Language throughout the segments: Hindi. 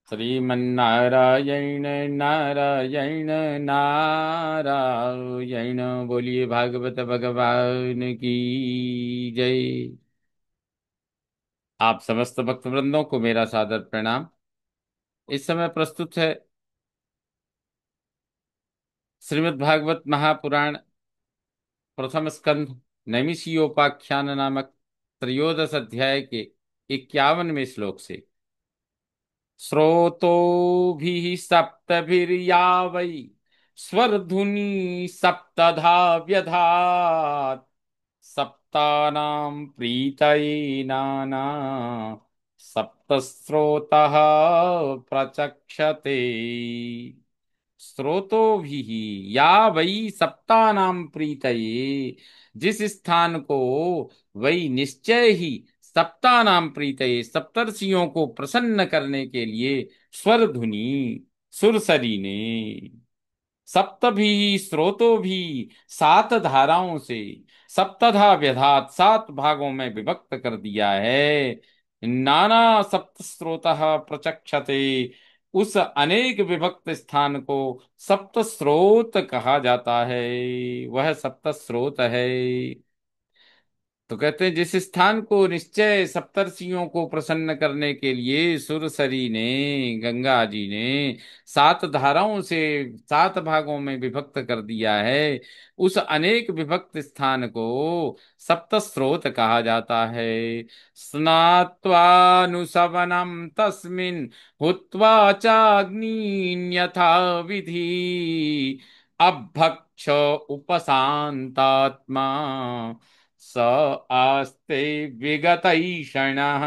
श्रीमन्नारायण नारायण नारायण। बोलिए भागवत भगवान की जय। आप समस्त भक्त वृंदों को मेरा सादर प्रणाम। इस समय प्रस्तुत है श्रीमद् भागवत महापुराण प्रथम स्कंध नैमिषीयोपाख्यान नामक त्रयोदश अध्याय के 51वें श्लोक से। स्रोतोभिः सप्तभिर्या वै स्वरधुनी सप्तधा व्यधात् सप्तानां प्रीतये नाना सप्तस्रोतः प्रचक्षते। स्रोतो भी या वही सप्तानां प्रीतये, जिस स्थान को वही निश्चय ही सप्तानां प्रीतये सप्तर्षियों को प्रसन्न करने के लिए स्वर धुनी सुरसरी ने सप्त भी स्रोतो भी सात धाराओं से सप्तधा व्यधात सात भागों में विभक्त कर दिया है। नाना सप्त स्रोतः प्रचक्षते, उस अनेक विभक्त स्थान को सप्त स्रोत कहा जाता है। वह सप्त स्रोत है। तो कहते हैं जिस स्थान को निश्चय सप्तर्षियों को प्रसन्न करने के लिए सुरसरी ने, गंगा जी ने सात धाराओं से सात भागों में विभक्त कर दिया है, उस अनेक विभक्त स्थान को सप्त स्रोत कहा जाता है। स्नात्वानुसवनम तस्मिन् हुत्वा चाग्निन्यथा विधि अभक्ष उपशांतात्मा स आस्ते विगतैषणः।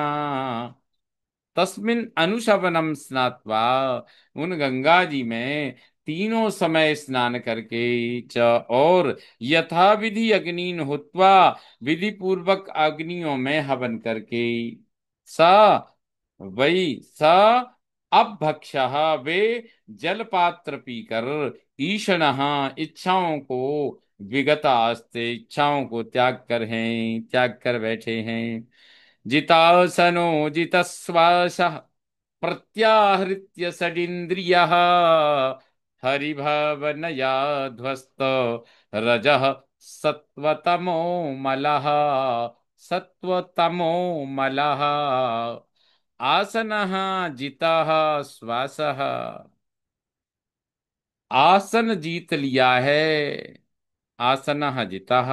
तस्मिन् अनुशवनम स्नात्वा, उन गंगा जी में तीनों समय स्नान करके, च और यथाविधि अग्निन हुत्वा, विधि पूर्वक अग्नियों में हवन करके, स वही स अभक्षः, वे जल पात्र पीकर, ईशणः इच्छाओं को, विगत आस्ते इच्छाओं को त्याग कर बैठे हैं। जितासनो जितश्वासः प्रत्याहृत्य षडिन्द्रियः हरिभावनया ध्वस्त रजः सत्वतमो मलः, सत्वतमो मलः। आसनः जितः श्वासः, आसन जीत लिया है। आसनः जितः,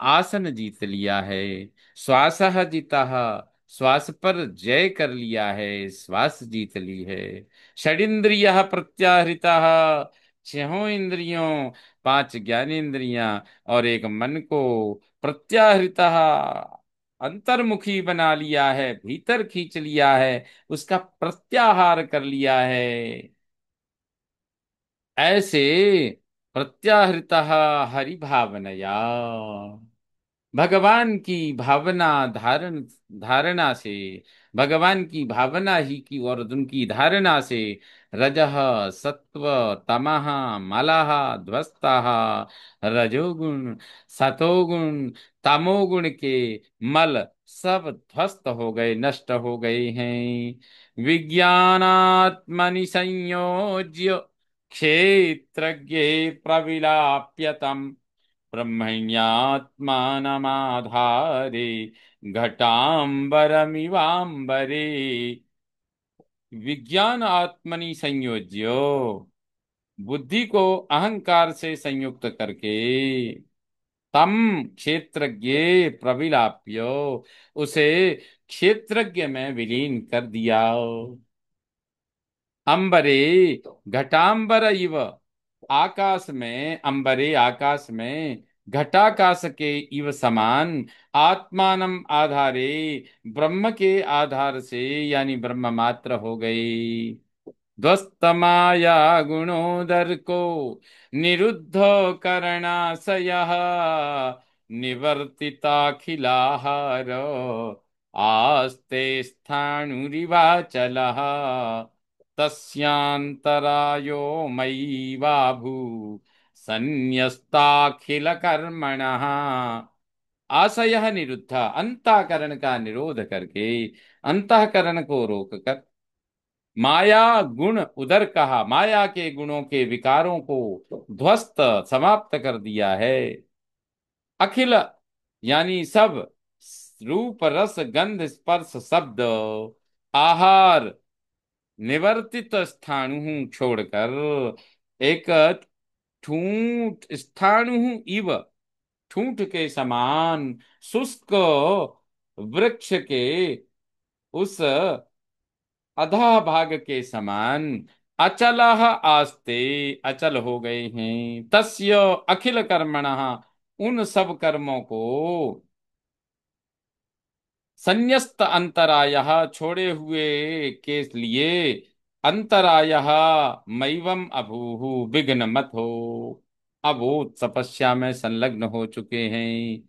आसन जीत लिया है। श्वासः जितः, श्वास पर जय कर लिया है, श्वास जीत ली है। षडिंद्रियः प्रत्याहृतः, छहों इंद्रियों, पांच ज्ञानेंद्रियां और एक मन को प्रत्याहृतः अंतर्मुखी बना लिया है, भीतर खींच लिया है, उसका प्रत्याहार कर लिया है। ऐसे प्रत्याहृतः हरिभावनया, भगवान की भावना धारणा से, भगवान की भावना ही की और उनकी धारणा से रजः सत्व तमः मलः ध्वस्तः, रजोगुण सतोगुण तमोगुण के मल सब ध्वस्त हो गए, नष्ट हो गए हैं। विज्ञानात्मनि संयोज्य क्षेत्रज्ञे प्रविलाप्यतम् ब्रह्मण्यात्मानमाधारे घटांबरमिवांबरे। विज्ञान आत्मनि संयोज्यो, बुद्धि को अहंकार से संयुक्त करके, तम क्षेत्रज्ञ प्रविलाप्यो, उसे क्षेत्रज्ञ में विलीन कर दिया। अंबरे घटांबर इव, आकाश में, अंबरे आकाश में, घटाकाश के इव समान, आत्मानम आधारे, ब्रह्म के आधार से यानी ब्रह्म मात्र हो गई। ध्वस्त माया गुणोदर को निरुद्ध करणाशय निवर्तिताखिलाहार आस्ते स्थाणुरिवाचलः तस्यांतरायो मयि बाभू संन्यस्ताखिल कर्मणः। आशय निरुद्ध, अंतःकरण का निरोध करके, अंतःकरण को रोककर, माया गुण उधर कहा, माया के गुणों के विकारों को ध्वस्त समाप्त कर दिया है। अखिल यानी सब, रूप रस गंध स्पर्श शब्द आहार निवर्तित स्थाणु छोड़कर, एक ठूंठ स्थाणु इव, ठूंठ के समान शुष्क वृक्ष के उस अधा भाग के समान अचल आस्ते, अचल हो गए हैं। तस्य अखिल कर्मणः, उन सब कर्मों को संन्यस्त अंतराय, छोड़े हुए के लिए अंतराय मैवम अभूहु, विघ्न मत हो। अब वो तपस्या में संलग्न हो चुके हैं।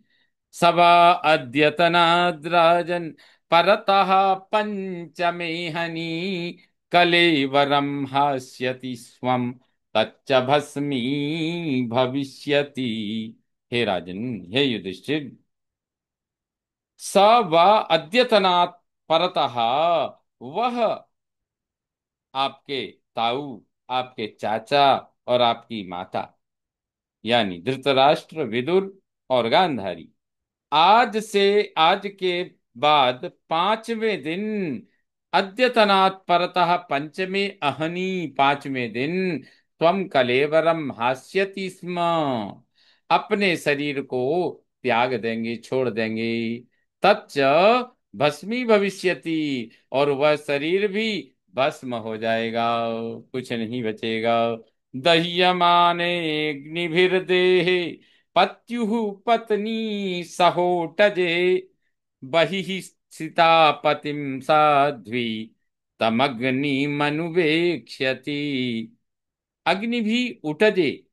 सबा अद्यतनाद्राजन परतः पंचमे हनि, कलेवरम हास्यति स्वम तच्च भस्मी भविष्यति। हे राजन, हे युधिष्ठिर, स व अद्यतनात् परतः, वह आपके ताऊ, आपके चाचा और आपकी माता, यानी धृतराष्ट्र, विदुर और गांधारी, आज से, आज के बाद पांचवें दिन, अद्यतनात् परतः पंचमे अहनी, पांचवें दिन, त्वम कलेवरम हास्यति स्म, अपने शरीर को त्याग देंगे, छोड़ देंगे। तच्च भस्मी भविष्यति, और वह शरीर भी भस्म हो जाएगा, कुछ नहीं बचेगा। दह्यमाने अग्निभिर्देहे पत्युः पत्नी सहोटजे, बहिः स्थिता पतिं साध्वी तमग्निमनुवेक्ष्यति। अग्नि भी उटजे,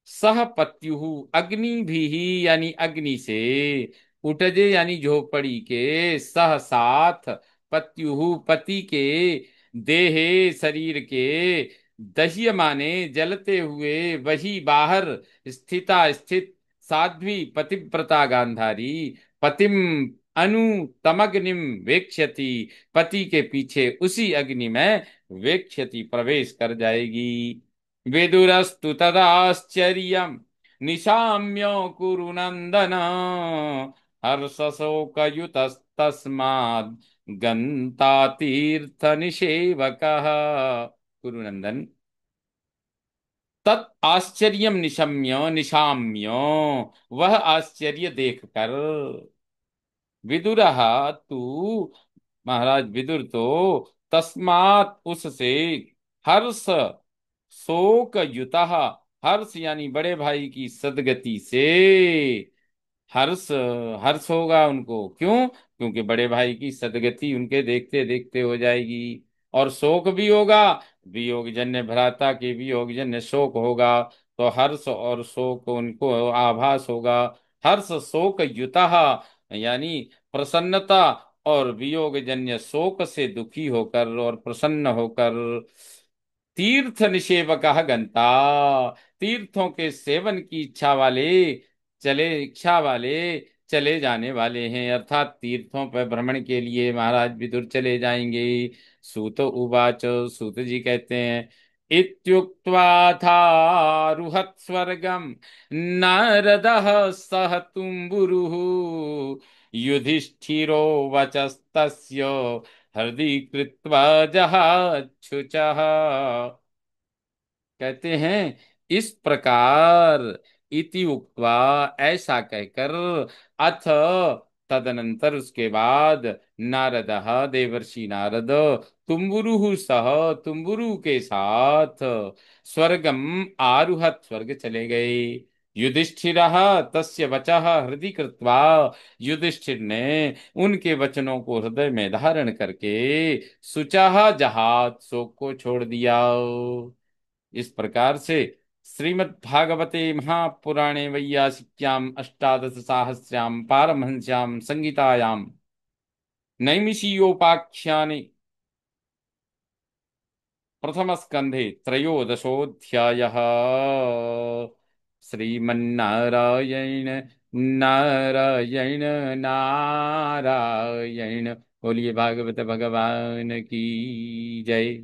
सह पत्युः, अग्नि भी यानी अग्नि से, उटजे यानी झोपड़ी के, सह साथ, पत्युः पति के, देहे शरीर के, दह्य माने जलते हुए, वही बाहर, स्थिता स्थित, साध्वी पतिव्रता गांधारी, पतिम अनु तमग्निम वेक्ष्यति, पति के पीछे उसी अग्नि में वेक्ष्यति, प्रवेश कर जाएगी। विदुरस्तु तदाश्चर्यम् निशाम्य कुरु नन्दन, हर्षशोकयुतस्तस्माद् गन्ता तीर्थ निषेवकः। कुरुनंदन, तत् आश्चर्यम निशम्य, निशाम्य, वह आश्चर्य देखकर, विदुरः तू, महाराज विदुर तो, तस्मात् उससे, हर्ष शोक युतः, हर्ष यानी बड़े भाई की सदगति से, हर्ष, हर्ष होगा उनको, क्यों? क्योंकि बड़े भाई की सदगति उनके देखते देखते हो जाएगी। और शोक भी होगा, वियोग जन्य भ्राता के वियोग जन्य शोक होगा, तो हर्ष और शोक उनको आभास होगा। हर्ष शोक युतः यानी प्रसन्नता और वियोग जन्य शोक से दुखी होकर और प्रसन्न होकर, तीर्थ निषेवक गंता, तीर्थों के सेवन की इच्छा वाले, चले, इच्छा वाले चले जाने वाले हैं, अर्थात तीर्थों पर भ्रमण के लिए महाराज विदुर चले जाएंगे। सूत उवाच, सूत जी कहते हैं, इत्युक्त्वाथारुहत् स्वर्गम नारदः सह तुम्बुरुः, युधिष्ठिरो वचस्तस्य हृदि कृत्वा जहाच्छुचः। कहते हैं, इस प्रकार, इति उक्त्वा, ऐसा कहकर, अथ तदनंतर, उसके बाद, नारद, देवर्षि नारद, तुम्बुरु सह, तुम्बुरु के साथ, स्वर्गम आरुहत, स्वर्ग चले गए। युधिष्ठिर तस्य वचः हृदि कृत्वा, युधिष्ठिर ने उनके वचनों को हृदय में धारण करके, सुचह जहात, शोक को छोड़ दिया। इस प्रकार से श्रीमद् भागवते महापुराणे वैयासिक्याम अष्टादश साहस्र्याम पारमहंस्याम संहितायाम नैमिषीयोपाख्याने प्रथम स्कंधे त्रयोदशोऽध्यायः। श्रीमन्नारायण नारायण नारायण बोलिए भागवत भगवान की जय।